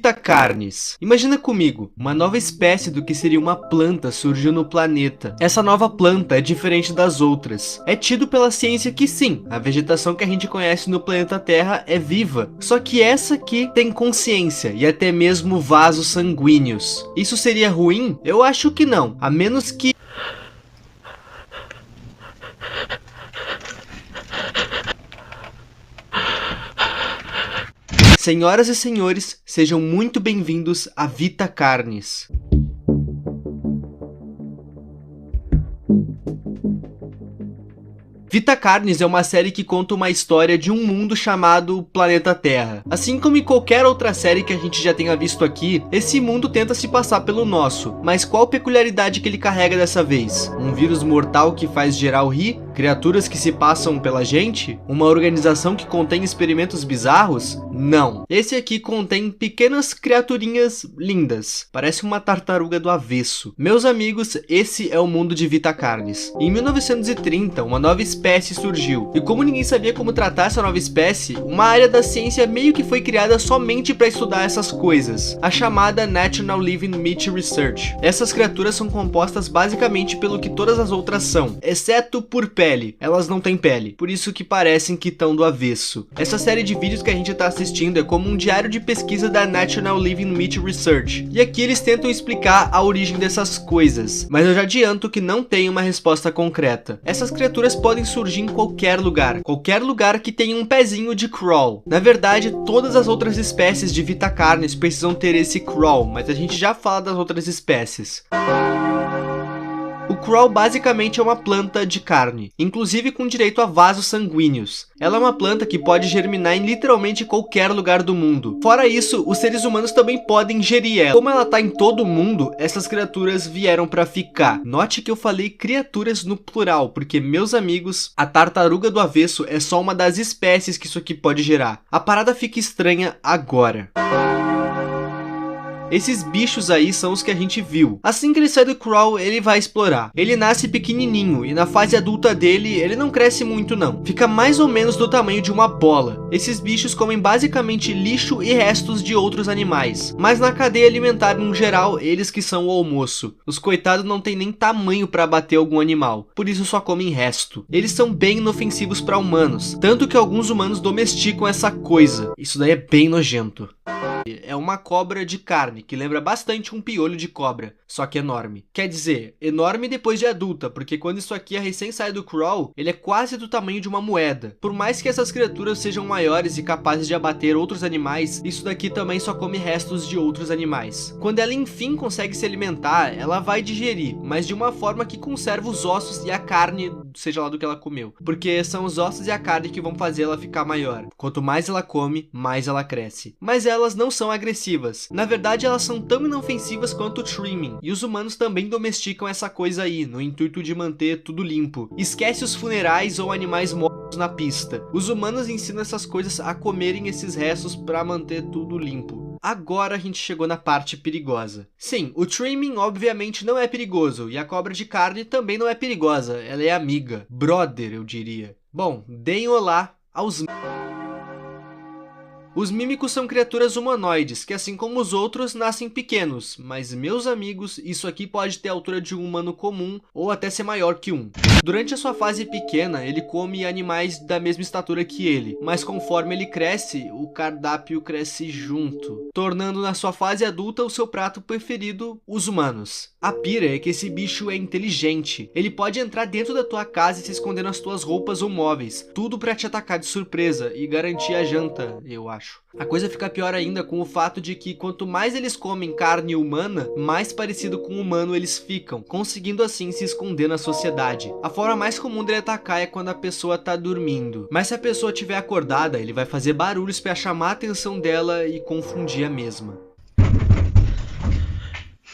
Vitacarnes. Imagina comigo, uma nova espécie do que seria uma planta surgiu no planeta. Essa nova planta é diferente das outras. É tido pela ciência que sim, a vegetação que a gente conhece no planeta Terra é viva. Só que essa aqui tem consciência e até mesmo vasos sanguíneos. Isso seria ruim? Eu acho que não, a menos que... Senhoras e senhores, sejam muito bem-vindos a Vitacarnes. Vitacarnes é uma série que conta uma história de um mundo chamado Planeta Terra. Assim como em qualquer outra série que a gente já tenha visto aqui, esse mundo tenta se passar pelo nosso. Mas qual peculiaridade que ele carrega dessa vez? Um vírus mortal que faz geral rir? Criaturas que se passam pela gente? Uma organização que contém experimentos bizarros? Não. Esse aqui contém pequenas criaturinhas lindas. Parece uma tartaruga do avesso. Meus amigos, esse é o mundo de Vitacarnes. Em 1930, uma nova espécie surgiu. E como ninguém sabia como tratar essa nova espécie, uma área da ciência meio que foi criada somente para estudar essas coisas. A chamada National Living Meat Research. Essas criaturas são compostas basicamente pelo que todas as outras são, exceto por pele. Elas não têm pele, por isso que parecem que estão do avesso. Essa série de vídeos que a gente está assistindo é como um diário de pesquisa da National Living Meat Research. E aqui eles tentam explicar a origem dessas coisas, mas eu já adianto que não tem uma resposta concreta. Essas criaturas podem surgir em qualquer lugar que tenha um pezinho de crawl. Na verdade, todas as outras espécies de Vitacarnes precisam ter esse crawl, mas a gente já fala das outras espécies. O crawl basicamente é uma planta de carne, inclusive com direito a vasos sanguíneos. Ela é uma planta que pode germinar em literalmente qualquer lugar do mundo. Fora isso, os seres humanos também podem ingerir ela. Como ela tá em todo mundo, essas criaturas vieram pra ficar. Note que eu falei criaturas no plural, porque, meus amigos, a tartaruga do avesso é só uma das espécies que isso aqui pode gerar. A parada fica estranha agora. Esses bichos aí são os que a gente viu. Assim que ele sai do crawl, ele vai explorar. Ele nasce pequenininho e na fase adulta dele, ele não cresce muito não. Fica mais ou menos do tamanho de uma bola. Esses bichos comem basicamente lixo e restos de outros animais. Mas na cadeia alimentar no geral, eles que são o almoço. Os coitados não tem nem tamanho para bater algum animal. Por isso só comem resto. Eles são bem inofensivos para humanos. Tanto que alguns humanos domesticam essa coisa. Isso daí é bem nojento. É uma cobra de carne, que lembra bastante um piolho de cobra, só que enorme. Quer dizer, enorme depois de adulta, porque quando isso aqui é recém sai do crawl, ele é quase do tamanho de uma moeda. Por mais que essas criaturas sejam maiores e capazes de abater outros animais, isso daqui também só come restos de outros animais. Quando ela enfim consegue se alimentar, ela vai digerir, mas de uma forma que conserva os ossos e a carne, seja lá do que ela comeu. Porque são os ossos e a carne que vão fazer ela ficar maior. Quanto mais ela come, mais ela cresce. Mas elas não são agressivas. Na verdade, elas são tão inofensivas quanto o trimming. E os humanos também domesticam essa coisa aí, no intuito de manter tudo limpo. Esquece os funerais ou animais mortos na pista. Os humanos ensinam essas coisas a comerem esses restos para manter tudo limpo. Agora a gente chegou na parte perigosa. Sim, o trimming obviamente não é perigoso, e a cobra de carne também não é perigosa. Ela é amiga. Brother, eu diria. Bom, deem olá aos... Os mímicos são criaturas humanoides, que assim como os outros, nascem pequenos, mas meus amigos, isso aqui pode ter a altura de um humano comum, ou até ser maior que um. Durante a sua fase pequena, ele come animais da mesma estatura que ele, mas conforme ele cresce, o cardápio cresce junto, tornando na sua fase adulta o seu prato preferido, os humanos. A pira é que esse bicho é inteligente, ele pode entrar dentro da tua casa e se esconder nas tuas roupas ou móveis, tudo pra te atacar de surpresa e garantir a janta, eu acho. A coisa fica pior ainda com o fato de que quanto mais eles comem carne humana, mais parecido com o humano eles ficam, conseguindo assim se esconder na sociedade. A forma mais comum dele atacar é quando a pessoa tá dormindo, mas se a pessoa estiver acordada, ele vai fazer barulhos para chamar a atenção dela e confundir a mesma.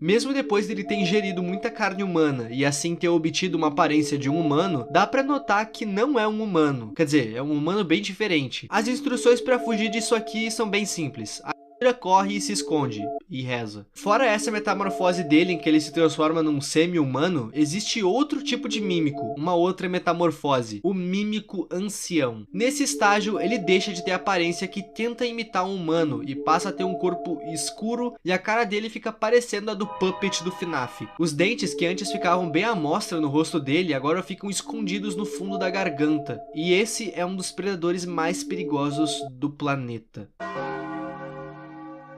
Mesmo depois dele ter ingerido muita carne humana e assim ter obtido uma aparência de um humano, dá pra notar que não é um humano. Quer dizer, é um humano bem diferente. As instruções pra fugir disso aqui são bem simples. corre e se esconde, e reza. Fora essa metamorfose dele, em que ele se transforma num semi-humano, existe outro tipo de mímico, uma outra metamorfose, o mímico ancião. Nesse estágio, ele deixa de ter a aparência que tenta imitar um humano e passa a ter um corpo escuro e a cara dele fica parecendo a do Puppet do FNAF. Os dentes, que antes ficavam bem à mostra no rosto dele, agora ficam escondidos no fundo da garganta. E esse é um dos predadores mais perigosos do planeta.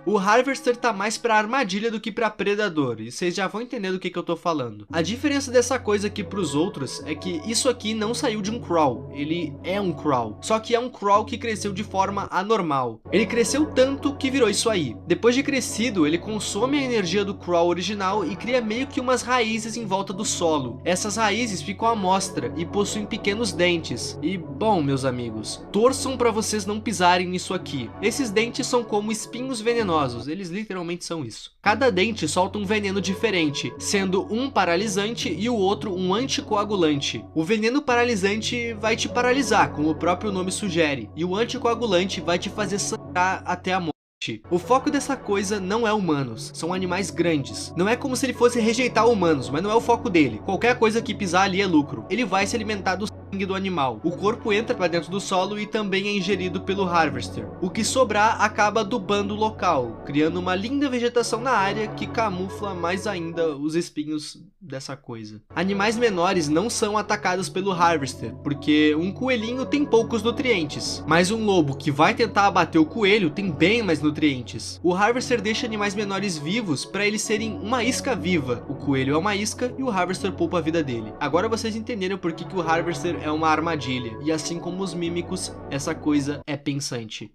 O Harvester tá mais pra armadilha do que pra predador, e vocês já vão entender do que eu tô falando. A diferença dessa coisa aqui pros outros é que isso aqui não saiu de um crawl, ele é um crawl. Só que é um crawl que cresceu de forma anormal. Ele cresceu tanto que virou isso aí. Depois de crescido, ele consome a energia do crawl original e cria meio que umas raízes em volta do solo. Essas raízes ficam à mostra e possuem pequenos dentes. E, bom, meus amigos, torçam pra vocês não pisarem nisso aqui. Esses dentes são como espinhos venenosos. Eles literalmente são isso. Cada dente solta um veneno diferente, sendo um paralisante e o outro um anticoagulante. O veneno paralisante vai te paralisar, como o próprio nome sugere, e o anticoagulante vai te fazer sangrar até a morte. O foco dessa coisa não é humanos, são animais grandes. Não é como se ele fosse rejeitar humanos, mas não é o foco dele. Qualquer coisa que pisar ali é lucro. Ele vai se alimentar do sangue do animal. O corpo entra para dentro do solo e também é ingerido pelo Harvester. O que sobrar acaba adubando o local, criando uma linda vegetação na área que camufla mais ainda os espinhos dessa coisa. Animais menores não são atacados pelo Harvester, porque um coelhinho tem poucos nutrientes, mas um lobo que vai tentar abater o coelho tem bem mais nutrientes. O Harvester deixa animais menores vivos para eles serem uma isca viva. O coelho é uma isca e o Harvester poupa a vida dele. Agora vocês entenderam por que o Harvester é uma armadilha, e assim como os mímicos, essa coisa é pensante.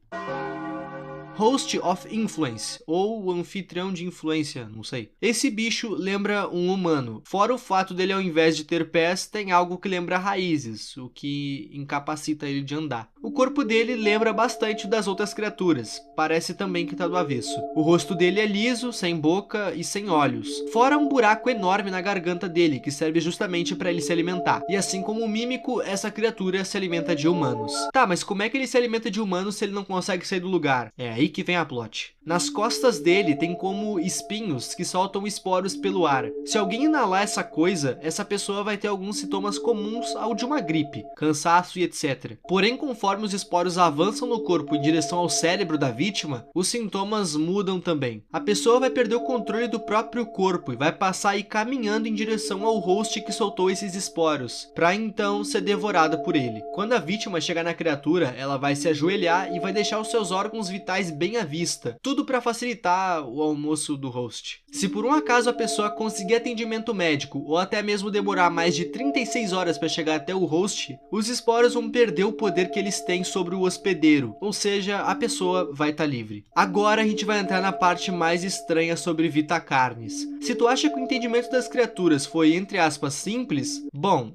Host of Influence, ou o anfitrião de influência, não sei. Esse bicho lembra um humano, fora o fato dele, ao invés de ter pés, tem algo que lembra raízes, o que incapacita ele de andar. O corpo dele lembra bastante das outras criaturas, parece também que tá do avesso. O rosto dele é liso, sem boca e sem olhos, fora um buraco enorme na garganta dele, que serve justamente para ele se alimentar. E assim como o mímico, essa criatura se alimenta de humanos. Tá, mas como é que ele se alimenta de humanos se ele não consegue sair do lugar? É aí que vem a plot. Nas costas dele tem como espinhos que soltam esporos pelo ar. Se alguém inalar essa coisa, essa pessoa vai ter alguns sintomas comuns ao de uma gripe, cansaço e etc. Porém, conforme os esporos avançam no corpo em direção ao cérebro da vítima, os sintomas mudam também. A pessoa vai perder o controle do próprio corpo e vai passar a ir caminhando em direção ao host que soltou esses esporos, para então ser devorada por ele. Quando a vítima chegar na criatura, ela vai se ajoelhar e vai deixar os seus órgãos vitais bem à vista, tudo para facilitar o almoço do host. Se por um acaso a pessoa conseguir atendimento médico ou até mesmo demorar mais de 36 horas para chegar até o host, os esporos vão perder o poder que eles têm sobre o hospedeiro, ou seja, a pessoa vai estar livre. Agora a gente vai entrar na parte mais estranha sobre Vitacarnes. Se tu acha que o entendimento das criaturas foi, entre aspas, simples, bom...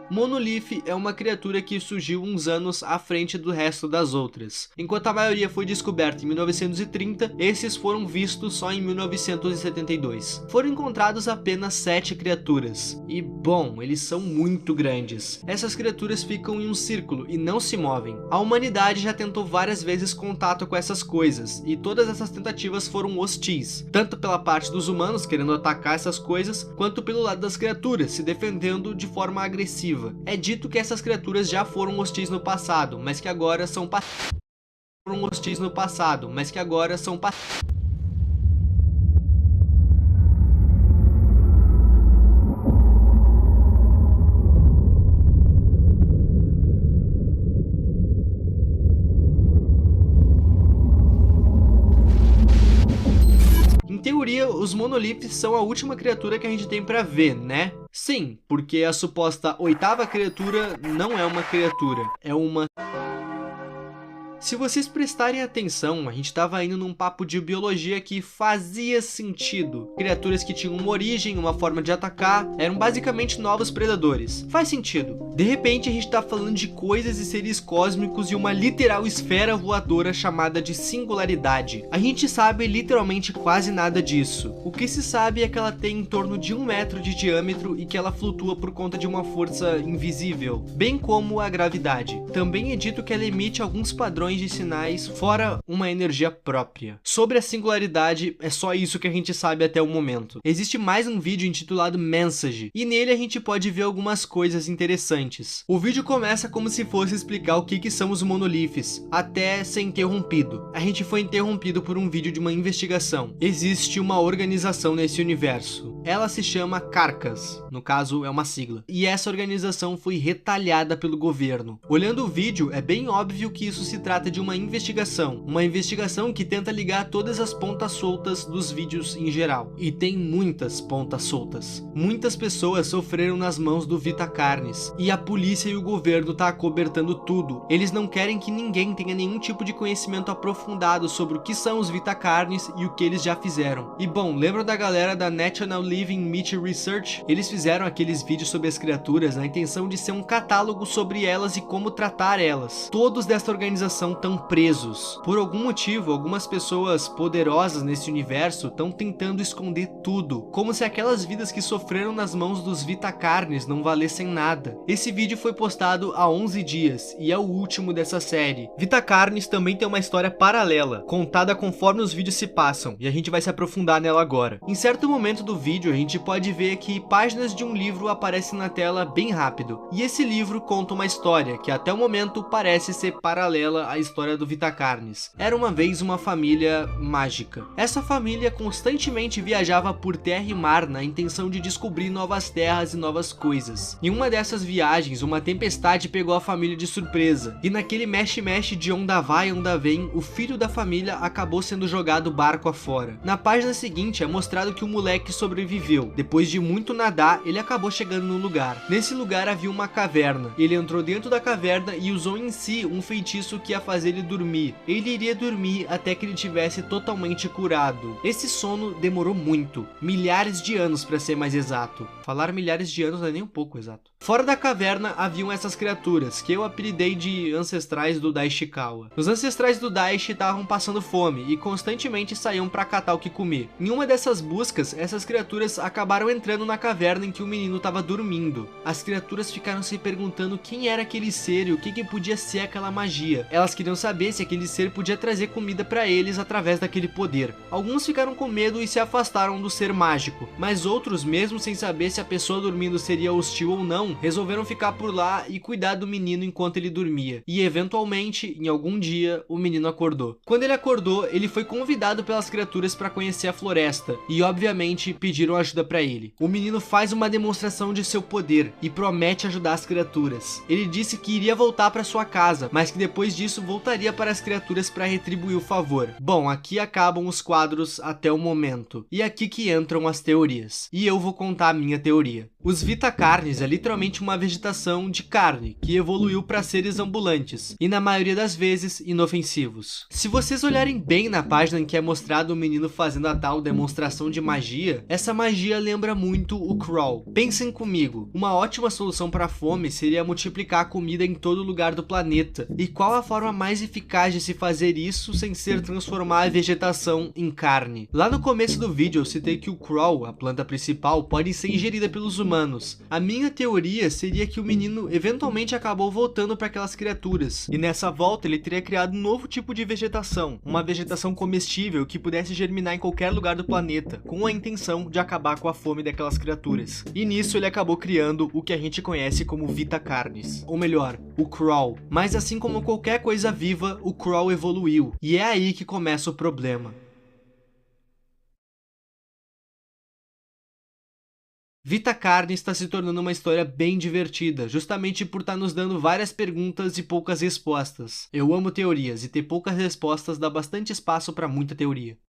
Monolith é uma criatura que surgiu uns anos à frente do resto das outras. Enquanto a maioria foi descoberta em 1930, esses foram vistos só em 1972. Foram encontrados apenas 7 criaturas. E, bom, eles são muito grandes. Essas criaturas ficam em um círculo e não se movem. A humanidade já tentou várias vezes contato com essas coisas, e todas essas tentativas foram hostis, tanto pela parte dos humanos querendo atacar essas coisas, quanto pelo lado das criaturas, se defendendo de forma agressiva. É dito que essas criaturas já foram hostis no passado, mas que agora são Em teoria, os monoliths são a última criatura que a gente tem pra ver, né? Sim, porque a suposta 8ª criatura não é uma criatura, é uma... Se vocês prestarem atenção, a gente estava indo num papo de biologia que fazia sentido. Criaturas que tinham uma origem, uma forma de atacar, eram basicamente novos predadores. Faz sentido. De repente a gente está falando de coisas e seres cósmicos e uma literal esfera voadora chamada de singularidade. A gente sabe literalmente quase nada disso. O que se sabe é que ela tem em torno de 1 metro de diâmetro e que ela flutua por conta de uma força invisível, bem como a gravidade. Também é dito que ela emite alguns padrões milhões de sinais, fora uma energia própria. Sobre a singularidade, é só isso que a gente sabe até o momento. Existe mais um vídeo intitulado Message, e nele a gente pode ver algumas coisas interessantes. O vídeo começa como se fosse explicar o que são os monoliths, até ser interrompido. A gente foi interrompido por um vídeo de uma investigação. Existe uma organização nesse universo. Ela se chama Carcass, no caso é uma sigla. E essa organização foi retalhada pelo governo. Olhando o vídeo, é bem óbvio que isso se trata de uma investigação. Uma investigação que tenta ligar todas as pontas soltas dos vídeos em geral. E tem muitas pontas soltas. Muitas pessoas sofreram nas mãos do Vita Carnes. E a polícia e o governo tá acobertando tudo. Eles não querem que ninguém tenha nenhum tipo de conhecimento aprofundado sobre o que são os Vita Carnes e o que eles já fizeram. E bom, lembra da galera da National Living Meat Research? Eles fizeram aqueles vídeos sobre as criaturas na intenção de ser um catálogo sobre elas e como tratar elas. Todos desta organização estão presos. Por algum motivo, algumas pessoas poderosas nesse universo estão tentando esconder tudo, como se aquelas vidas que sofreram nas mãos dos Vita Carnes não valessem nada. Esse vídeo foi postado há 11 dias e é o último dessa série. Vita Carnes também tem uma história paralela, contada conforme os vídeos se passam, e a gente vai se aprofundar nela agora. Em certo momento do vídeo, a gente pode ver que páginas de um livro aparecem na tela bem rápido, e esse livro conta uma história que até o momento parece ser paralela à história do Vita Carnes. Era uma vez uma família mágica. Essa família constantemente viajava por terra e mar na intenção de descobrir novas terras e novas coisas. Em uma dessas viagens, uma tempestade pegou a família de surpresa, e naquele mexe-mexe de onda vai, onda vem, o filho da família acabou sendo jogado barco afora. Na página seguinte é mostrado que o moleque sobreviveu. Depois de muito nadar, ele acabou chegando no lugar. Nesse lugar havia uma caverna. Ele entrou dentro da caverna e usou em si um feitiço que ia fazer ele dormir. Ele iria dormir até que ele tivesse totalmente curado. Esse sono demorou muito, milhares de anos para ser mais exato. Falar milhares de anos não é nem um pouco exato. Fora da caverna haviam essas criaturas, que eu apelidei de ancestrais do Daishikawa. Os ancestrais do Daishi estavam passando fome e constantemente saíam para catar o que comer. Em uma dessas buscas, essas criaturas acabaram entrando na caverna em que o menino estava dormindo. As criaturas ficaram se perguntando quem era aquele ser e o que podia ser aquela magia. Elas queriam saber se aquele ser podia trazer comida para eles através daquele poder. Alguns ficaram com medo e se afastaram do ser mágico, mas outros, mesmo sem saber se a pessoa dormindo seria hostil ou não, resolveram ficar por lá e cuidar do menino enquanto ele dormia. E eventualmente, em algum dia, o menino acordou. Quando ele acordou, ele foi convidado pelas criaturas para conhecer a floresta e obviamente pediram ajuda para ele. O menino faz uma demonstração de seu poder e promete ajudar as criaturas. Ele disse que iria voltar para sua casa, mas que depois disso voltaria para as criaturas para retribuir o favor. Bom, aqui acabam os quadros até o momento. E aqui que entram as teorias. E eu vou contar a minha teoria. Os Vita Carnes é literalmente uma vegetação de carne que evoluiu para seres ambulantes e na maioria das vezes inofensivos. Se vocês olharem bem na página em que é mostrado o menino fazendo a tal demonstração de magia, essa magia lembra muito o Crawl. Pensem comigo, uma ótima solução para a fome seria multiplicar a comida em todo lugar do planeta. E qual a forma mais eficaz de se fazer isso sem ser transformar a vegetação em carne? Lá no começo do vídeo eu citei que o Crawl, a planta principal, pode ser ingerida pelos humanos. A minha teoria seria que o menino eventualmente acabou voltando para aquelas criaturas, e nessa volta ele teria criado um novo tipo de vegetação, uma vegetação comestível que pudesse germinar em qualquer lugar do planeta, com a intenção de acabar com a fome daquelas criaturas. E nisso ele acabou criando o que a gente conhece como Vita Carnes, ou melhor, o Crawl. Mas assim como qualquer coisa viva, o Crawl evoluiu, e é aí que começa o problema. Vita Carnes está se tornando uma história bem divertida, justamente por estar nos dando várias perguntas e poucas respostas. Eu amo teorias, e ter poucas respostas dá bastante espaço para muita teoria.